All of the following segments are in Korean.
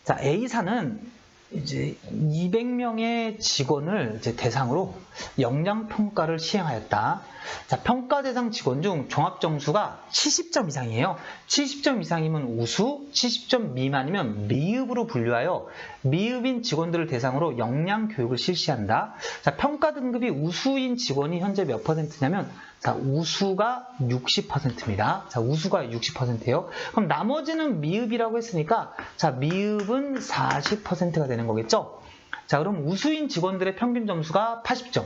자, A사는 이제 200명의 직원을 이제 대상으로 역량평가를 시행하였다. 자, 평가 대상 직원 중 종합점수가 70점 이상이에요. 70점 이상이면 우수, 70점 미만이면 미흡으로 분류하여 미흡인 직원들을 대상으로 역량 교육을 실시한다. 자, 평가 등급이 우수인 직원이 현재 몇 %냐면 자, 우수가 60%입니다. 자, 우수가 60%예요. 그럼 나머지는 미흡이라고 했으니까 자, 미흡은 40%가 되는 거겠죠? 자, 그럼 우수인 직원들의 평균 점수가 80점.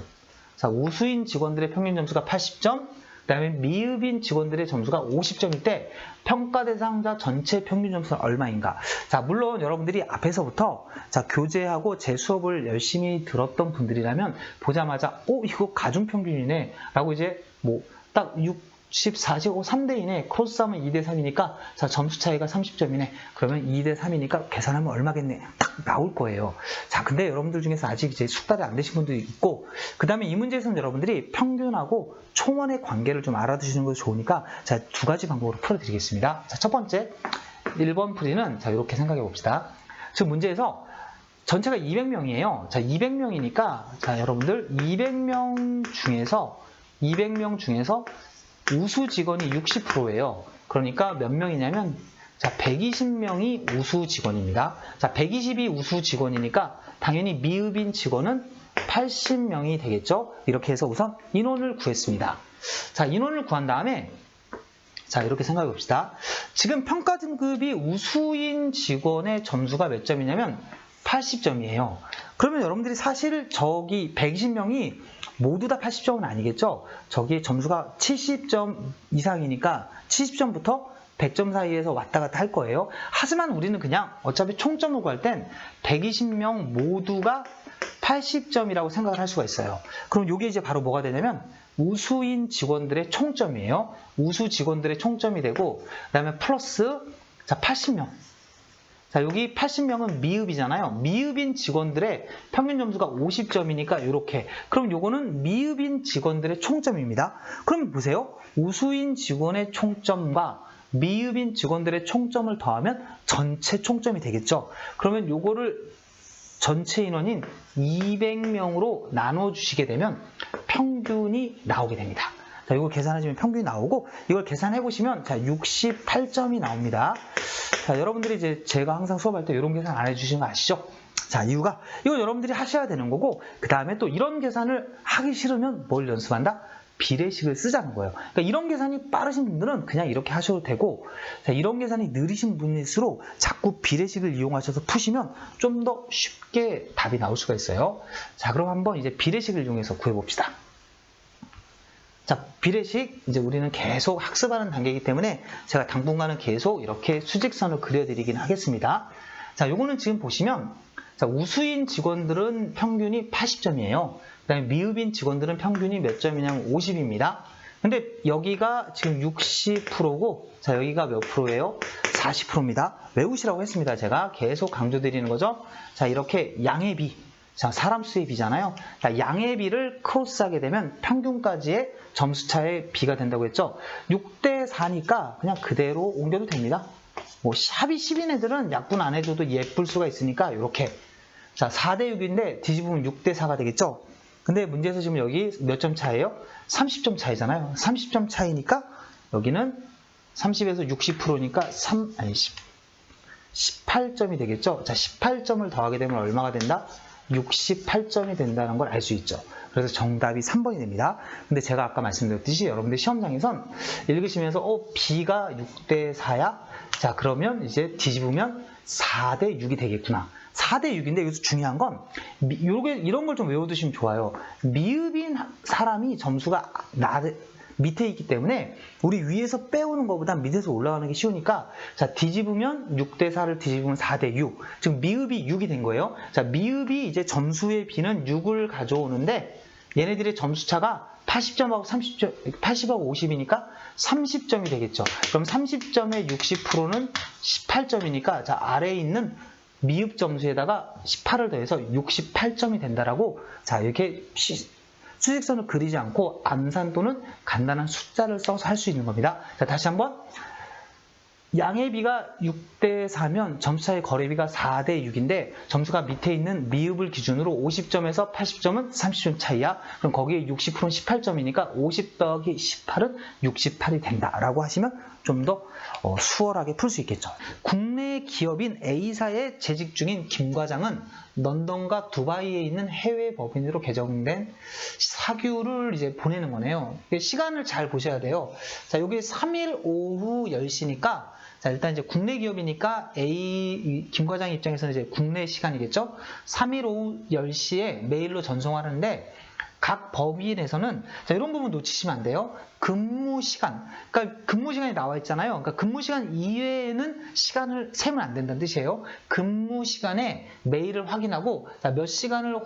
자, 우수인 직원들의 평균 점수가 80점. 그다음에 미흡인 직원들의 점수가 50점일 때 평가 대상자 전체 평균 점수는 얼마인가? 자, 물론 여러분들이 앞에서부터 자, 교재하고 제 수업을 열심히 들었던 분들이라면 보자마자 이거 가중평균이네 라고 이제 딱 60, 40, 3대2네. 크로스하면 2대3이니까 자, 점수 차이가 30점이네. 그러면 2대3이니까 계산하면 얼마겠네. 딱 나올 거예요. 자, 근데 여러분들 중에서 아직 이제 숙달이 안 되신 분도 있고, 그 다음에 이 문제에서는 여러분들이 평균하고 총원의 관계를 좀 알아두시는 것이 좋으니까 자, 두 가지 방법으로 풀어드리겠습니다. 자, 첫 번째 1번 풀이는 자, 이렇게 생각해 봅시다. 지금 문제에서 전체가 200명이에요. 자, 200명이니까 자, 여러분들 200명 중에서 우수 직원이 60%예요. 그러니까 몇 명이냐면 자, 120명이 우수 직원입니다. 자, 120이 우수 직원이니까 당연히 미흡인 직원은 80명이 되겠죠. 이렇게 해서 우선 인원을 구했습니다. 자, 인원을 구한 다음에 자, 이렇게 생각해 봅시다. 지금 평가 등급이 우수인 직원의 점수가 몇 점이냐면 80점이에요. 그러면 여러분들이 사실 저기 120명이 모두 다 80점은 아니겠죠? 저기 점수가 70점 이상이니까 70점부터 100점 사이에서 왔다 갔다 할 거예요. 하지만 우리는 그냥 어차피 총점을 구할 땐 120명 모두가 80점이라고 생각을 할 수가 있어요. 그럼 이게 이제 바로 뭐가 되냐면 우수인 직원들의 총점이에요. 우수 직원들의 총점이 되고 그 다음에 플러스 자, 80명. 자, 여기 80명은 미흡이잖아요. 미흡인 직원들의 평균 점수가 50점이니까 이렇게. 그럼 요거는 미흡인 직원들의 총점입니다. 그럼 보세요. 우수인 직원의 총점과 미흡인 직원들의 총점을 더하면 전체 총점이 되겠죠. 그러면 요거를 전체 인원인 200명으로 나눠주시게 되면 평균이 나오게 됩니다. 자, 이거 계산하시면 평균이 나오고 이걸 계산해 보시면 자, 68점이 나옵니다. 자, 여러분들이 이제 제가 항상 수업할 때 이런 계산 안 해주시는 거 아시죠? 자, 이유가 이거 여러분들이 하셔야 되는 거고 그 다음에 또 이런 계산을 하기 싫으면 뭘 연습한다? 비례식을 쓰자는 거예요. 그러니까 이런 계산이 빠르신 분들은 그냥 이렇게 하셔도 되고 자, 이런 계산이 느리신 분일수록 자꾸 비례식을 이용하셔서 푸시면 좀 더 쉽게 답이 나올 수가 있어요. 자, 그럼 한번 이제 비례식을 이용해서 구해봅시다. 자, 비례식 이제 우리는 계속 학습하는 단계이기 때문에 제가 당분간은 계속 이렇게 수직선을 그려드리긴 하겠습니다. 자, 요거는 지금 보시면 자, 우수인 직원들은 평균이 80점이에요. 그 다음에 미흡인 직원들은 평균이 몇 점이냐면 50입니다. 근데 여기가 지금 60%고 자, 여기가 몇 프로예요? 40%입니다. 외우시라고 했습니다. 제가 계속 강조드리는 거죠. 자, 이렇게 양의 비. 자, 사람 수의 비잖아요. 자, 양의 비를 크로스하게 되면 평균까지의 점수 차의 비가 된다고 했죠. 6대 4니까 그냥 그대로 옮겨도 됩니다. 합이 10인 애들은 약분 안 해줘도 예쁠 수가 있으니까 이렇게. 자, 4대 6인데 뒤집으면 6대 4가 되겠죠. 근데 문제에서 지금 여기 몇 점 차이에요? 30점 차이잖아요. 30점 차이니까 여기는 30에서 60%니까 18점이 되겠죠. 자, 18점을 더하게 되면 얼마가 된다? 68점이 된다는 걸 알 수 있죠. 그래서 정답이 3번이 됩니다. 근데 제가 아까 말씀드렸듯이 여러분들 시험장에선 읽으시면서 B가 6대 4야? 자, 그러면 이제 뒤집으면 4대 6이 되겠구나. 4대 6인데 여기서 중요한 건 이런 걸 좀 외워두시면 좋아요. 미흡인 사람이 점수가 밑에 있기 때문에 우리 위에서 빼오는 것보다 밑에서 올라가는 게 쉬우니까 자, 뒤집으면 6대 4를 뒤집으면 4대 6. 지금 미흡이 6이 된 거예요. 자, 미흡이 이제 점수의 비는 6을 가져오는데 얘네들의 점수 차가 80점하고 30점, 80하고 50이니까 30점이 되겠죠. 그럼 30점의 60%는 18점이니까 자, 아래에 있는 미흡 점수에다가 18을 더해서 68점이 된다라고 자, 이렇게 수직선을 그리지 않고 암산 또는 간단한 숫자를 써서 할 수 있는 겁니다. 자, 다시 한번 양의 비가 6대 4면 점수차의 거래비가 4대 6인데 점수가 밑에 있는 미읍을 기준으로 50점에서 80점은 30점 차이야. 그럼 거기에 60%는 18점이니까 50 더하기 18은 68이 된다라고 하시면 좀 더 수월하게 풀 수 있겠죠. 국내 기업인 A사에 재직 중인 김 과장은 런던과 두바이에 있는 해외 법인으로 개정된 사규를 이제 보내는 거네요. 시간을 잘 보셔야 돼요. 자, 여기 3일 오후 10시니까 자, 일단 이제 국내 기업이니까 김 과장 입장에서는 이제 국내 시간이겠죠? 3일 오후 10시에 메일로 전송하는데 각 법인에서는 자, 이런 부분 놓치시면 안 돼요. 근무 시간, 그러니까 근무 시간이 나와 있잖아요. 그러니까 근무 시간 이외에는 시간을 세면 안 된다는 뜻이에요. 근무 시간에 메일을 확인하고 자, 몇 시간을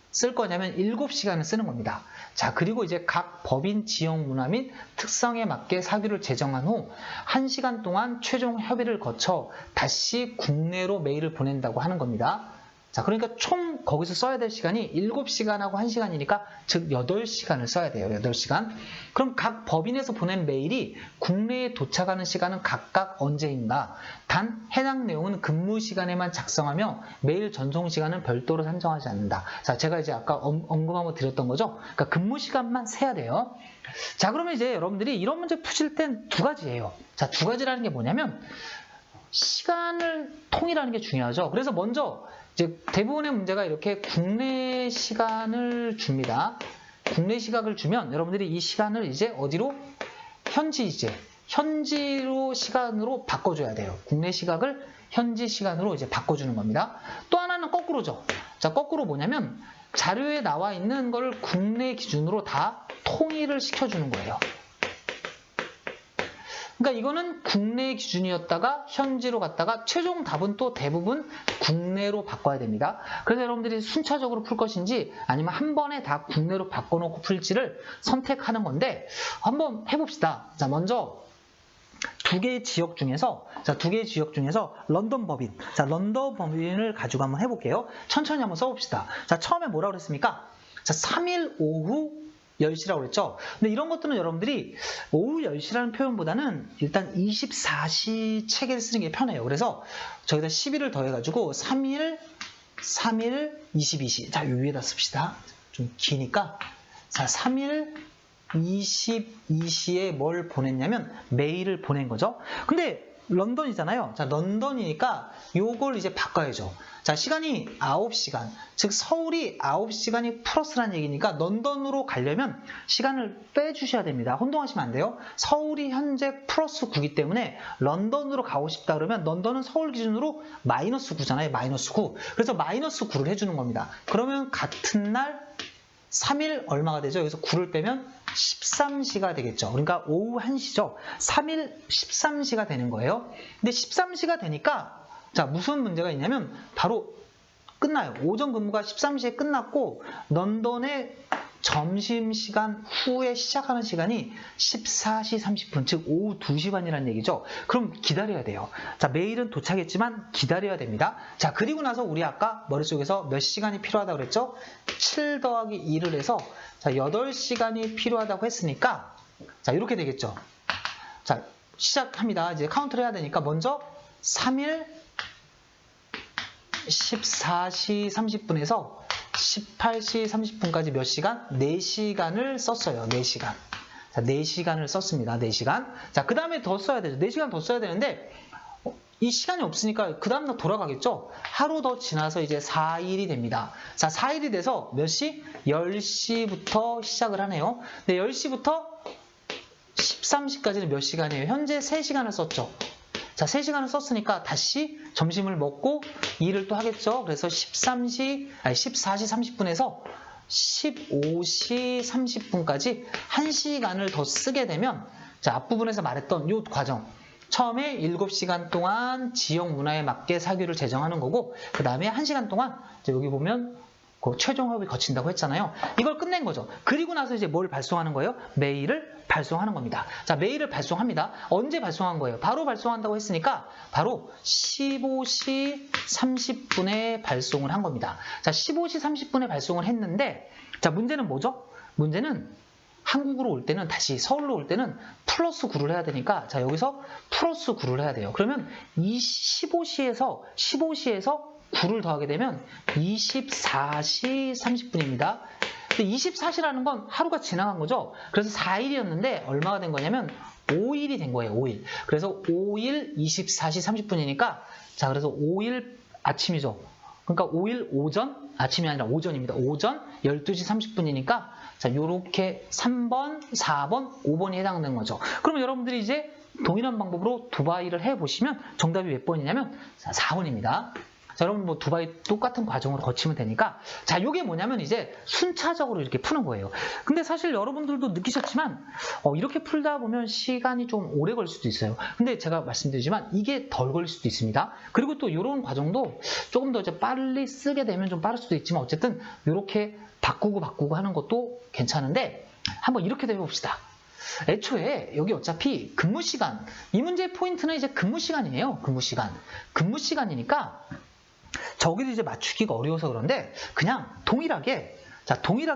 쓸 거냐면 7시간을 쓰는 겁니다. 자, 그리고 이제 각 법인 지역 문화 및 특성에 맞게 사규를 제정한 후 1시간 동안 최종 협의를 거쳐 다시 국내로 메일을 보낸다고 하는 겁니다. 자, 그러니까 총 거기서 써야 될 시간이 7시간하고 1시간이니까 즉 8시간을 써야 돼요. 8시간. 그럼 각 법인에서 보낸 메일이 국내에 도착하는 시간은 각각 언제인가? 단 해당 내용은 근무 시간에만 작성하며 메일 전송 시간은 별도로 산정하지 않는다. 자, 제가 이제 아까 언급 한번 드렸던 거죠. 그러니까 근무 시간만 세야 돼요. 자, 그러면 이제 여러분들이 이런 문제 푸실 땐 두 가지예요. 자, 두 가지라는 게 뭐냐면 시간을 통일하는 게 중요하죠. 그래서 먼저 이제 대부분의 문제가 이렇게 국내 시간을 줍니다. 국내 시각을 주면 여러분들이 이 시간을 이제 어디로? 현지로 시간으로 바꿔줘야 돼요. 국내 시각을 현지 시간으로 이제 바꿔주는 겁니다. 또 하나는 거꾸로죠. 자, 거꾸로 뭐냐면 자료에 나와 있는 걸 국내 기준으로 다 통일을 시켜주는 거예요. 그러니까 이거는 국내 기준이었다가 현지로 갔다가 최종 답은 또 대부분 국내로 바꿔야 됩니다. 그래서 여러분들이 순차적으로 풀 것인지 아니면 한 번에 다 국내로 바꿔놓고 풀지를 선택하는 건데 한번 해봅시다. 자, 먼저 두 개의 지역 중에서 런던 법인, 자, 런던 법인을 가지고 한번 해볼게요. 천천히 한번 써봅시다. 자, 처음에 뭐라고 그랬습니까? 자, 3일 오후 10시라고 그랬죠. 근데 이런 것들은 여러분들이 오후 10시라는 표현보다는 일단 24시 체계를 쓰는 게 편해요. 그래서 저기다 11을 더해가지고 3일 22시. 자, 요 위에다 씁시다. 좀 기니까. 자, 3일 22시에 뭘 보냈냐면 메일을 보낸 거죠. 근데 런던이잖아요. 자, 런던이니까 요걸 이제 바꿔야죠. 자, 시간이 9시간, 즉 서울이 9시간이 플러스라는 얘기니까 런던으로 가려면 시간을 빼주셔야 됩니다. 혼동하시면 안 돼요. 서울이 현재 플러스 9이기 때문에 런던으로 가고 싶다 그러면 런던은 서울 기준으로 마이너스 9잖아요. 마이너스 9. 그래서 마이너스 9를 해주는 겁니다. 그러면 같은 날 3일 얼마가 되죠? 여기서 9를 빼면 13시가 되겠죠. 그러니까 오후 1시죠. 3일 13시가 되는 거예요. 근데 13시가 되니까 자, 무슨 문제가 있냐면 바로 끝나요. 오전 근무가 13시에 끝났고 런던의 점심시간 후에 시작하는 시간이 14시 30분, 즉 오후 2시 반이라는 얘기죠. 그럼 기다려야 돼요. 자, 메일은 도착했지만 기다려야 됩니다. 자, 그리고 나서 우리 아까 머릿속에서 몇 시간이 필요하다고 그랬죠? 7 더하기 2를 해서 자, 8시간이 필요하다고 했으니까 자, 이렇게 되겠죠. 자, 시작합니다. 이제 카운트를 해야 되니까 먼저 3일 14시 30분에서 18시 30분까지 몇 시간? 4시간을 썼어요. 4시간. 자, 4시간을 썼습니다. 4시간. 자, 그 다음에 더 써야 되죠. 4시간 더 써야 되는데, 이 시간이 없으니까 그 다음날 돌아가겠죠? 하루 더 지나서 이제 4일이 됩니다. 자, 4일이 돼서 몇 시? 10시부터 시작을 하네요. 근데 10시부터 13시까지는 몇 시간이에요? 현재 3시간을 썼죠. 자, 3시간을 썼으니까 다시 점심을 먹고 일을 또 하겠죠. 그래서 14시 30분에서 15시 30분까지 1시간을 더 쓰게 되면 자, 앞부분에서 말했던 이 과정. 처음에 7시간 동안 지역 문화에 맞게 사규를 제정하는 거고 그 다음에 1시간 동안 이제 여기 보면 그 최종 협의 거친다고 했잖아요. 이걸 끝낸 거죠. 그리고 나서 이제 뭘 발송하는 거예요? 메일을 발송하는 겁니다. 자, 메일을 발송합니다. 언제 발송한 거예요? 바로 발송한다고 했으니까 바로 15시 30분에 발송을 한 겁니다. 자, 15시 30분에 발송을 했는데 자, 문제는 뭐죠? 문제는 한국으로 올 때는 다시 서울로 올 때는 플러스 9를 해야 되니까 자 여기서 플러스 9를 해야 돼요. 그러면 이 15시에서 9를 더하게 되면 24시 30분입니다. 24시라는 건 하루가 지나간 거죠. 그래서 4일이었는데 얼마가 된 거냐면 5일이 된 거예요. 5일. 그래서 5일 24시 30분이니까 자 그래서 5일 아침이죠. 그러니까 5일 오전, 아침이 아니라 오전입니다. 오전 12시 30분이니까 자 요렇게 3번, 4번, 5번이 해당되는 거죠. 그러면 여러분들이 이제 동일한 방법으로 두바이를 해보시면 정답이 몇 번이냐면 4번입니다. 자, 여러분 뭐 두바이 똑같은 과정으로 거치면 되니까 자, 요게 뭐냐면 이제 순차적으로 이렇게 푸는 거예요. 근데 사실 여러분들도 느끼셨지만 이렇게 풀다 보면 시간이 좀 오래 걸릴 수도 있어요. 근데 제가 말씀드리지만 이게 덜 걸릴 수도 있습니다. 그리고 또 이런 과정도 조금 더 이제 빨리 쓰게 되면 좀 빠를 수도 있지만 어쨌든 이렇게 바꾸고 하는 것도 괜찮은데 한번 이렇게 해봅시다. 애초에 여기 어차피 근무 시간, 이 문제의 포인트는 이제 근무 시간이에요. 근무 시간이니까 저기도 이제 맞추기가 어려워서 그런데 그냥 동일하게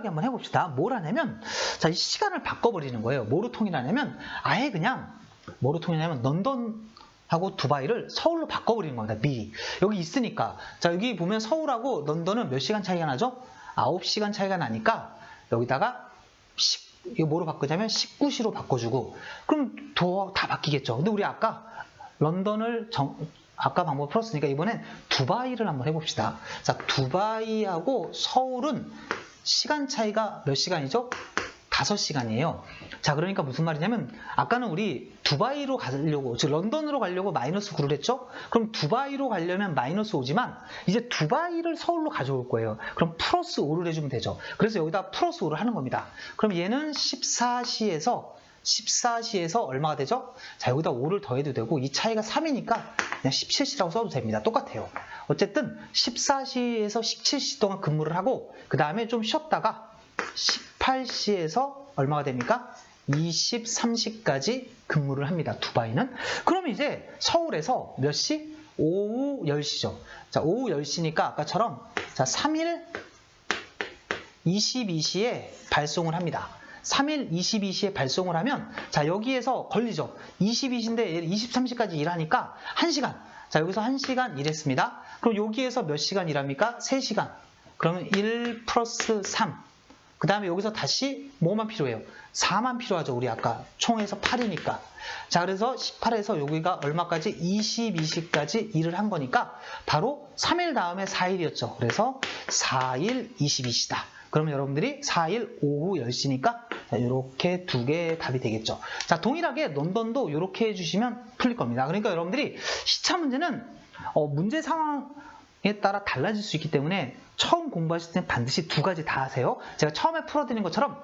한번 해봅시다. 뭘 하냐면 자, 이 시간을 바꿔버리는 거예요. 뭐로 통일하냐면 아예 그냥 뭐로 통일하냐면 런던하고 두바이를 서울로 바꿔버리는 겁니다. 미리. 여기 있으니까 자 여기 보면 서울하고 런던은 몇 시간 차이가 나죠? 9시간 차이가 나니까 여기다가 이거 뭐로 바꾸자면 19시로 바꿔주고 그럼 다 바뀌겠죠. 근데 우리 아까 런던을 아까 방법 풀었으니까 이번엔 두바이를 한번 해봅시다. 자, 두바이하고 서울은 시간 차이가 몇 시간이죠? 5시간이에요. 자, 그러니까 무슨 말이냐면 아까는 우리 두바이로 가려고, 즉 런던으로 가려고 마이너스 9를 했죠? 그럼 두바이로 가려면 마이너스 5지만 이제 두바이를 서울로 가져올 거예요. 그럼 플러스 5를 해주면 되죠. 그래서 여기다 플러스 5를 하는 겁니다. 그럼 얘는 14시에서 얼마가 되죠? 자, 여기다 5를 더해도 되고 이 차이가 3이니까 그냥 17시라고 써도 됩니다. 똑같아요. 어쨌든 14시에서 17시 동안 근무를 하고 그 다음에 좀 쉬었다가 18시에서 얼마가 됩니까? 23시까지 근무를 합니다. 두바이는. 그러면 이제 서울에서 몇 시? 오후 10시죠. 자, 오후 10시니까 아까처럼 자, 3일 22시에 발송을 합니다. 3일 22시에 발송을 하면 자 여기에서 걸리죠. 22시인데 23시까지 일하니까 1시간. 자 여기서 1시간 일했습니다. 그럼 여기에서 몇 시간 일합니까? 3시간. 그러면 1 플러스 3. 그 다음에 여기서 다시 뭐만 필요해요? 4만 필요하죠. 우리 아까 총에서 8이니까. 자 그래서 18에서 여기가 얼마까지? 22시까지 일을 한 거니까 바로 3일 다음에 4일이었죠. 그래서 4일 22시다. 그러면 여러분들이 4일 오후 10시니까 이렇게 두 개의 답이 되겠죠. 자, 동일하게 런던도 이렇게 해주시면 풀릴 겁니다. 그러니까 여러분들이 시차 문제는 문제 상황에 따라 달라질 수 있기 때문에 처음 공부하실 때는 반드시 두 가지 다 하세요. 제가 처음에 풀어드린 것처럼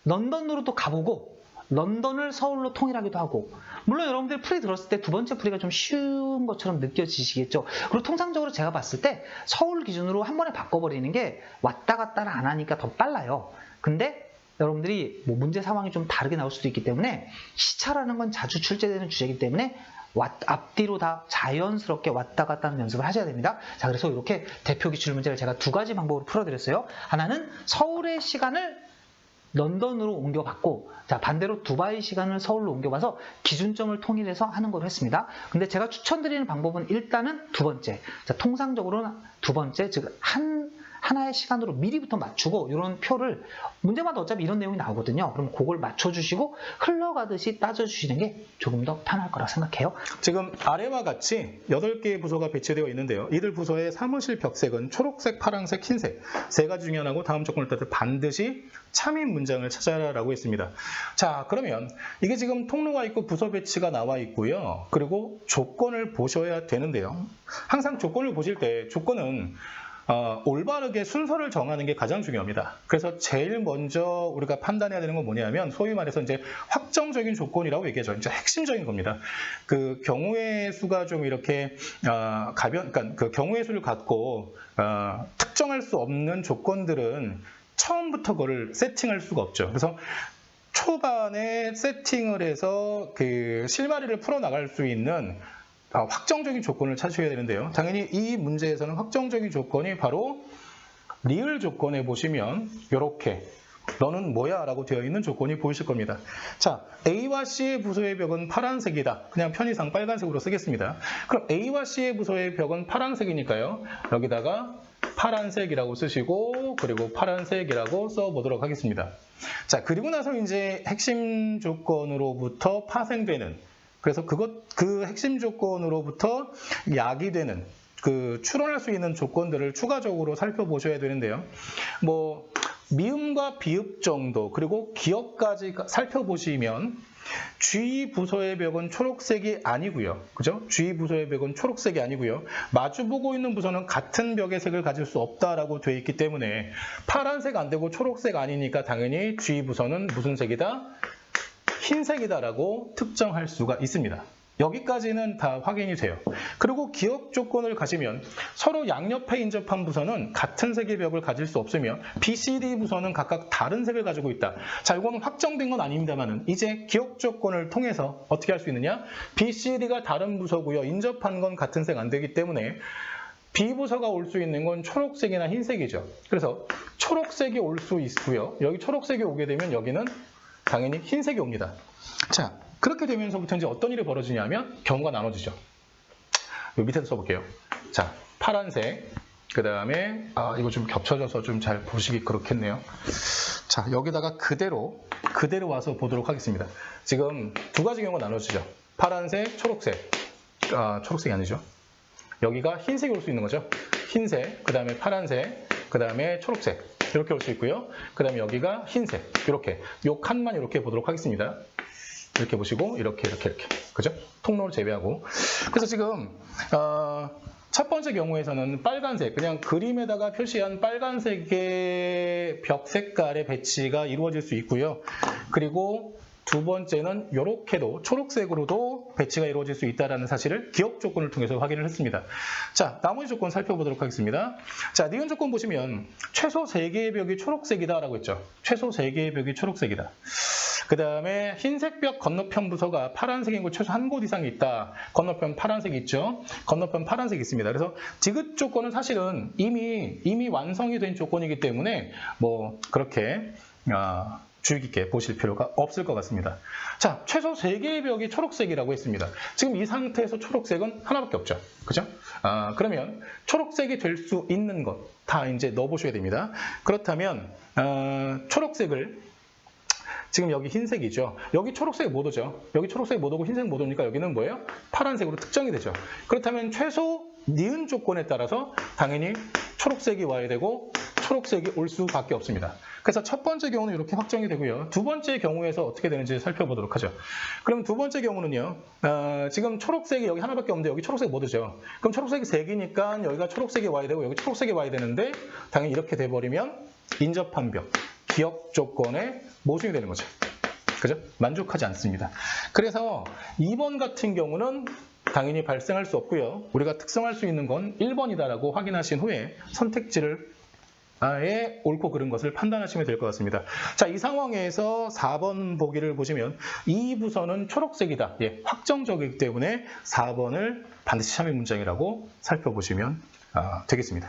런던으로 또 가보고 런던을 서울로 통일하기도 하고 물론 여러분들이 풀이 들었을 때 두 번째 풀이가 좀 쉬운 것처럼 느껴지시겠죠. 그리고 통상적으로 제가 봤을 때 서울 기준으로 한 번에 바꿔버리는 게 왔다 갔다를 안 하니까 더 빨라요. 근데 여러분들이 뭐 문제 상황이 좀 다르게 나올 수도 있기 때문에 시차라는 건 자주 출제되는 주제이기 때문에 앞뒤로 다 자연스럽게 왔다 갔다 하는 연습을 하셔야 됩니다. 자, 그래서 이렇게 대표 기출 문제를 제가 두 가지 방법으로 풀어드렸어요. 하나는 서울의 시간을 런던으로 옮겨봤고 자 반대로 두바이 시간을 서울로 옮겨봐서 기준점을 통일해서 하는 걸 했습니다. 근데 제가 추천드리는 방법은 일단은 두 번째. 자, 통상적으로는 두 번째, 즉 하나의 시간으로 미리부터 맞추고 이런 표를 문제마다 어차피 이런 내용이 나오거든요. 그럼 그걸 맞춰주시고 흘러가듯이 따져주시는 게 조금 더 편할 거라 생각해요. 지금 아래와 같이 8개의 부서가 배치되어 있는데요. 이들 부서의 사무실 벽색은 초록색, 파란색, 흰색 세 가지 중에 하나고 다음 조건을 따라 반드시 참인 문장을 찾아라라고 했습니다. 자, 그러면 이게 지금 통로가 있고 부서 배치가 나와 있고요. 그리고 조건을 보셔야 되는데요. 항상 조건을 보실 때 조건은 올바르게 순서를 정하는 게 가장 중요합니다. 그래서 제일 먼저 우리가 판단해야 되는 건 뭐냐면 소위 말해서 이제 확정적인 조건이라고 얘기하죠. 이제 핵심적인 겁니다. 그 경우의 수가 좀 이렇게 그러니까 그 경우의 수를 갖고 특정할 수 없는 조건들은 처음부터 그걸 세팅할 수가 없죠. 그래서 초반에 세팅을 해서 그 실마리를 풀어나갈 수 있는 확정적인 조건을 찾으셔야 되는데요. 당연히 이 문제에서는 확정적인 조건이 바로 리을 조건에 보시면 이렇게 너는 뭐야? 라고 되어 있는 조건이 보이실 겁니다. 자, A와 C의 부서의 벽은 파란색이다. 그냥 편의상 빨간색으로 쓰겠습니다. 그럼 A와 C의 부서의 벽은 파란색이니까요. 여기다가 파란색이라고 쓰시고 그리고 파란색이라고 써보도록 하겠습니다. 자, 그리고 나서 이제 핵심 조건으로부터 파생되는, 그래서 그 핵심 조건으로부터 야기되는, 추론할 수 있는 조건들을 추가적으로 살펴보셔야 되는데요. 뭐 미음과 비읍 정도, 그리고 기억까지 살펴보시면 G 부서의 벽은 초록색이 아니고요. 그죠? G 부서의 벽은 초록색이 아니고요. 마주보고 있는 부서는 같은 벽의 색을 가질 수 없다라고 되어 있기 때문에 파란색 안 되고 초록색 아니니까 당연히 G 부서는 무슨 색이다? 흰색이다라고 특정할 수가 있습니다. 여기까지는 다 확인이 돼요. 그리고 기억 조건을 가지면 서로 양옆에 인접한 부서는 같은 색의 벽을 가질 수 없으며 B, C, D 부서는 각각 다른 색을 가지고 있다. 자, 이거는 확정된 건 아닙니다만은 이제 기억 조건을 통해서 어떻게 할 수 있느냐? B, C, D가 다른 부서고요. 인접한 건 같은 색 안 되기 때문에 B 부서가 올 수 있는 건 초록색이나 흰색이죠. 그래서 초록색이 올 수 있고요. 여기 초록색이 오게 되면 여기는 당연히 흰색이 옵니다. 자, 그렇게 되면서부터 이제 어떤 일이 벌어지냐면 경우가 나눠지죠. 여기 밑에서 써볼게요. 자, 파란색, 그 다음에 이거 좀 겹쳐져서 좀 잘 보시기 그렇겠네요. 자, 여기다가 그대로 와서 보도록 하겠습니다. 지금 두 가지 경우가 나눠지죠. 파란색, 초록색. 초록색이 아니죠. 여기가 흰색이 올 수 있는 거죠. 흰색, 그 다음에 파란색, 그 다음에 초록색. 이렇게 올 수 있고요. 그 다음에 여기가 흰색. 이렇게. 요 칸만 이렇게 보도록 하겠습니다. 이렇게 보시고 이렇게. 그죠? 통로를 제외하고. 그래서 지금 첫 번째 경우에서는 빨간색, 그냥 그림에다가 표시한 빨간색의 벽 색깔의 배치가 이루어질 수 있고요. 그리고 두 번째는 이렇게도 초록색으로도 배치가 이루어질 수 있다는 사실을 기억 조건을 통해서 확인을 했습니다. 자, 나머지 조건 살펴보도록 하겠습니다. 자, 니은 조건 보시면 최소 3개의 벽이 초록색이다라고 했죠. 최소 3개의 벽이 초록색이다. 그 다음에 흰색 벽 건너편 부서가 파란색인 곳 최소 한 곳 이상이 있다. 건너편 파란색이 있죠. 건너편 파란색이 있습니다. 그래서 디귿 조건은 사실은 이미 완성이 된 조건이기 때문에 뭐 그렇게 주의 깊게 보실 필요가 없을 것 같습니다. 자, 최소 3개의 벽이 초록색이라고 했습니다. 지금 이 상태에서 초록색은 하나밖에 없죠. 그죠? 그러면 초록색이 될 수 있는 것 다 이제 넣어보셔야 됩니다. 그렇다면 초록색을 지금 여기 흰색이죠. 여기 초록색이 못 오죠. 여기 초록색이 못 오고 흰색 못 오니까 여기는 뭐예요? 파란색으로 특정이 되죠. 그렇다면 최소 니은 조건에 따라서 당연히 초록색이 와야 되고 초록색이 올 수밖에 없습니다. 그래서 첫 번째 경우는 이렇게 확정이 되고요. 두 번째 경우에서 어떻게 되는지 살펴보도록 하죠. 그럼 두 번째 경우는요. 지금 초록색이 여기 하나밖에 없는데 여기 초록색 못 오죠. 그럼 초록색이 3개니까 여기가 초록색이 와야 되고 여기 초록색이 와야 되는데 당연히 이렇게 돼버리면 인접한 벽, 기억 조건에 모순이 되는 거죠. 그죠? 만족하지 않습니다. 그래서 2번 같은 경우는 당연히 발생할 수 없고요. 우리가 특성할 수 있는 건 1번이다라고 확인하신 후에 선택지를 아예 옳고 그른 것을 판단하시면 될 것 같습니다. 자, 이 상황에서 4번 보기를 보시면 이 부서는 초록색이다. 예, 확정적이기 때문에 4번을 반드시 참여 문장이라고 살펴보시면 되겠습니다.